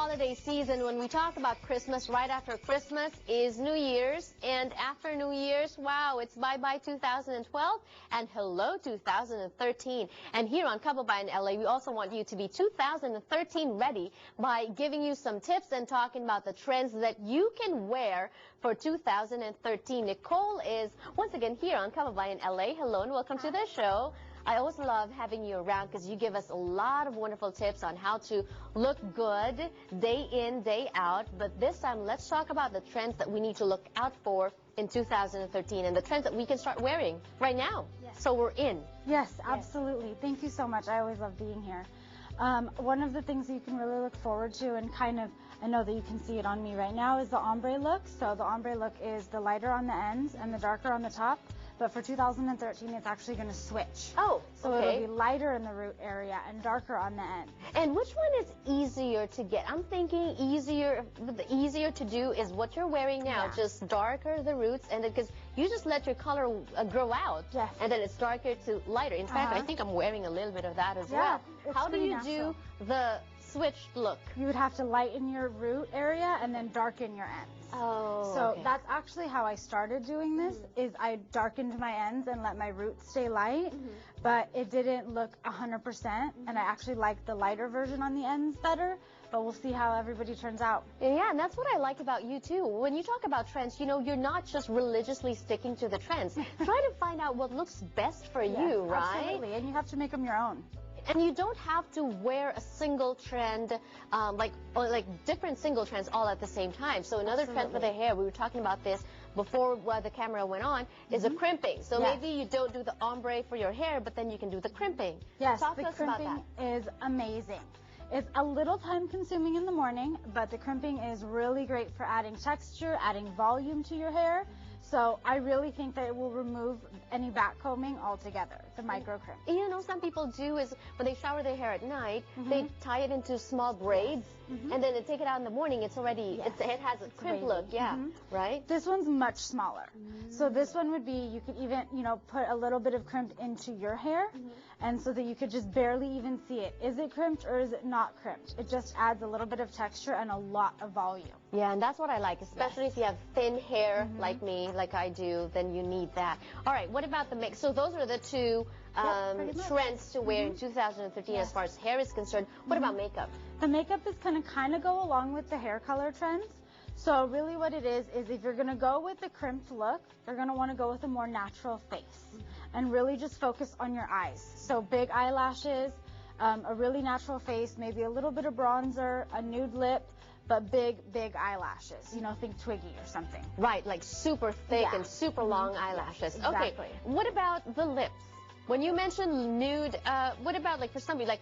holiday season, when we talk about Christmas, right after Christmas is New Year's, and after New Year's, wow, it's bye-bye 2012 and hello 2013. And here on Kababayan LA, we also want you to be 2013 ready by giving you some tips and talking about the trends that you can wear for 2013. Nicole is once again here on Kababayan LA. Hello and welcome to the show. I always love having you around because you give us a lot of wonderful tips on how to look good day in, day out. But this time, let's talk about the trends that we need to look out for in 2013 and the trends that we can start wearing right now. Yes. So we're in. Yes, absolutely. Yes. Thank you so much. I always love being here. One of the things that you can really look forward to, and kind of, I know that you can see it on me right now, is the ombre look. So the ombre look is the lighter on the ends and the darker on the top. But for 2013, it's actually going to switch. Oh, so it'll be lighter in the root area and darker on the end. And which one is easier to get? I'm thinking the easier to do is what you're wearing now, just darker the roots, and because you just let your color grow out, and then it's darker to lighter. In fact, I think I'm wearing a little bit of that as well. How do you do the switched look? You would have to lighten your root area and then darken your ends. Oh, so that's actually how I started doing this, is I darkened my ends and let my roots stay light, but it didn't look 100%, and I actually like the lighter version on the ends better, but we'll see how everybody turns out. Yeah, and that's what I like about you too. When you talk about trends, you know, you're not just religiously sticking to the trends. Try to find out what looks best for you, right? Absolutely, and you have to make them your own. And you don't have to wear a single trend, like different single trends all at the same time. So another trend for the hair, we were talking about this before the camera went on, is a crimping. So maybe you don't do the ombre for your hair, but then you can do the crimping. Yes, talk to us about that. The crimping is amazing. It's a little time consuming in the morning, but the crimping is really great for adding texture, adding volume to your hair. So I really think that it will remove any back combing altogether, the micro crimp. You know, some people do is when they shower their hair at night, they tie it into small braids, and then they take it out in the morning. It's already, it has a crimp look, right? This one's much smaller. So this one would be, you could even, you know, put a little bit of crimp into your hair, and so that you could just barely even see it. Is it crimped or is it not crimped? It just adds a little bit of texture and a lot of volume. Yeah, and that's what I like, especially if you have thin hair like me, like I do, then you need that. All right, what about the mix? So those are the two trends to wear in 2013 as far as hair is concerned. What about makeup? The makeup is going to kind of go along with the hair color trends. So really what it is if you're going to go with the crimped look, you're going to want to go with a more natural face and really just focus on your eyes. So big eyelashes, a really natural face, maybe a little bit of bronzer, a nude lip, but big eyelashes. You know, think Twiggy or something. Right, like super thick and super long eyelashes. Exactly. Okay, what about the lips? When you mention nude, what about like for somebody like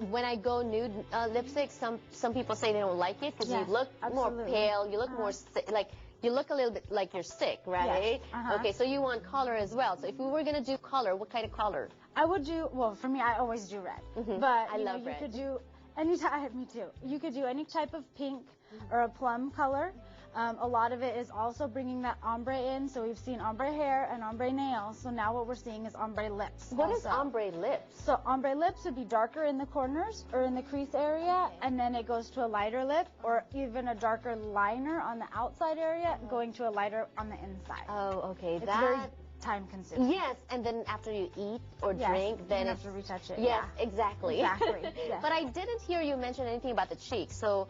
when I go nude lipstick, some people say they don't like it because you look more pale, you look more like you look a little bit like you're sick, right? Yes. Okay, so you want color as well. So if we were gonna do color, what kind of color? I would do, well, for me, I always do red. But I love red. You could do any type, me too. You could do any type of pink or a plum color. A lot of it is also bringing that ombre in. So we've seen ombre hair and ombre nails. So now what we're seeing is ombre lips. What is ombre lips? So ombre lips would be darker in the corners or in the crease area, and then it goes to a lighter lip or even a darker liner on the outside area, going to a lighter on the inside. Oh, okay. It's very time consuming. Yes, and then after you eat or drink, then you have to retouch it. Yes, exactly. Exactly. Yes. But I didn't hear you mention anything about the cheeks. So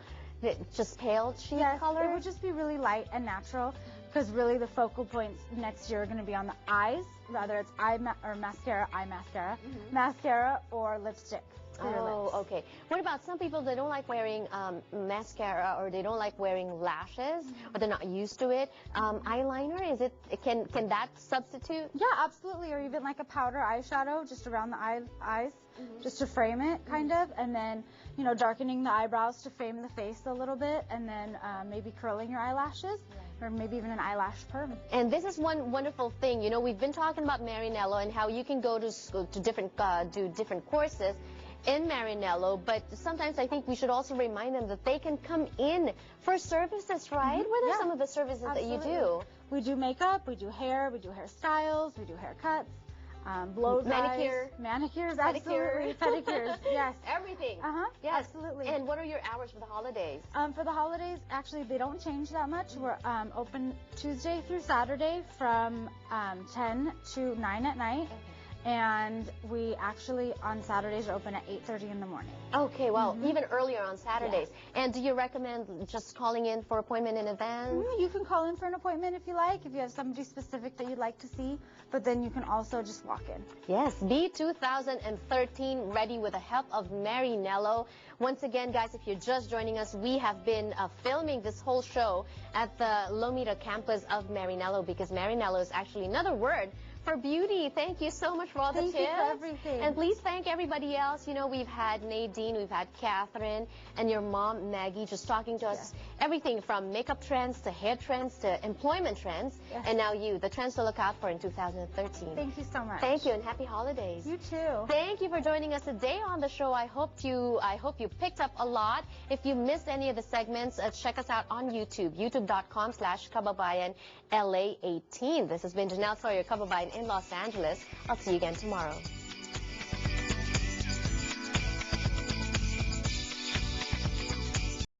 just pale cheek color? It would just be really light and natural, because really the focal points next year are going to be on the eyes, whether it's mascara or lipstick. Oh, okay. What about some people that don't like wearing mascara, or they don't like wearing lashes, or they're not used to it? Eyeliner, can that substitute? Yeah, absolutely. Or even like a powder eyeshadow just around the eyes, just to frame it, kind of, and then, you know, darkening the eyebrows to frame the face a little bit, and then maybe curling your eyelashes. Or maybe even an eyelash perm. And this is one wonderful thing. You know, we've been talking about Marinello and how you can go to school to do different courses in Marinello, but sometimes I think we should also remind them that they can come in for services, right? What are some of the services that you do? We do makeup, we do hair, we do hairstyles, we do haircuts. blow dries, Manicure. manicures, Pedicure. absolutely, pedicures, yes. Everything. Yes. Absolutely. And what are your hours for the holidays? For the holidays, actually, they don't change that much. We're open Tuesday through Saturday from 10 to 9 at night. And we actually, on Saturdays, are open at 8:30 in the morning. Okay, well, even earlier on Saturdays. Yes. And do you recommend just calling in for appointment in advance? You can call in for an appointment if you like, if you have somebody specific that you'd like to see, but then you can also just walk in. Yes, be 2013 ready with the help of Marinello. Once again, guys, if you're just joining us, we have been filming this whole show at the Lomita campus of Marinello, because Marinello is actually another word for beauty. Thank you so much for all the tips. Thank you for everything. And please thank everybody else. You know, we've had Nadine, we've had Catherine, and your mom, Maggie, just talking to us. Everything from makeup trends to hair trends to employment trends. Yes. And now you, the trends to look out for in 2013. Thank you so much. Thank you, and happy holidays. You too. Thank you for joining us today on the show. I hope you picked up a lot. If you missed any of the segments, check us out on YouTube, youtube.com/Kababayan LA18. This has been Janelle Sawyer, Kababayan in Los Angeles. I'll see you again tomorrow.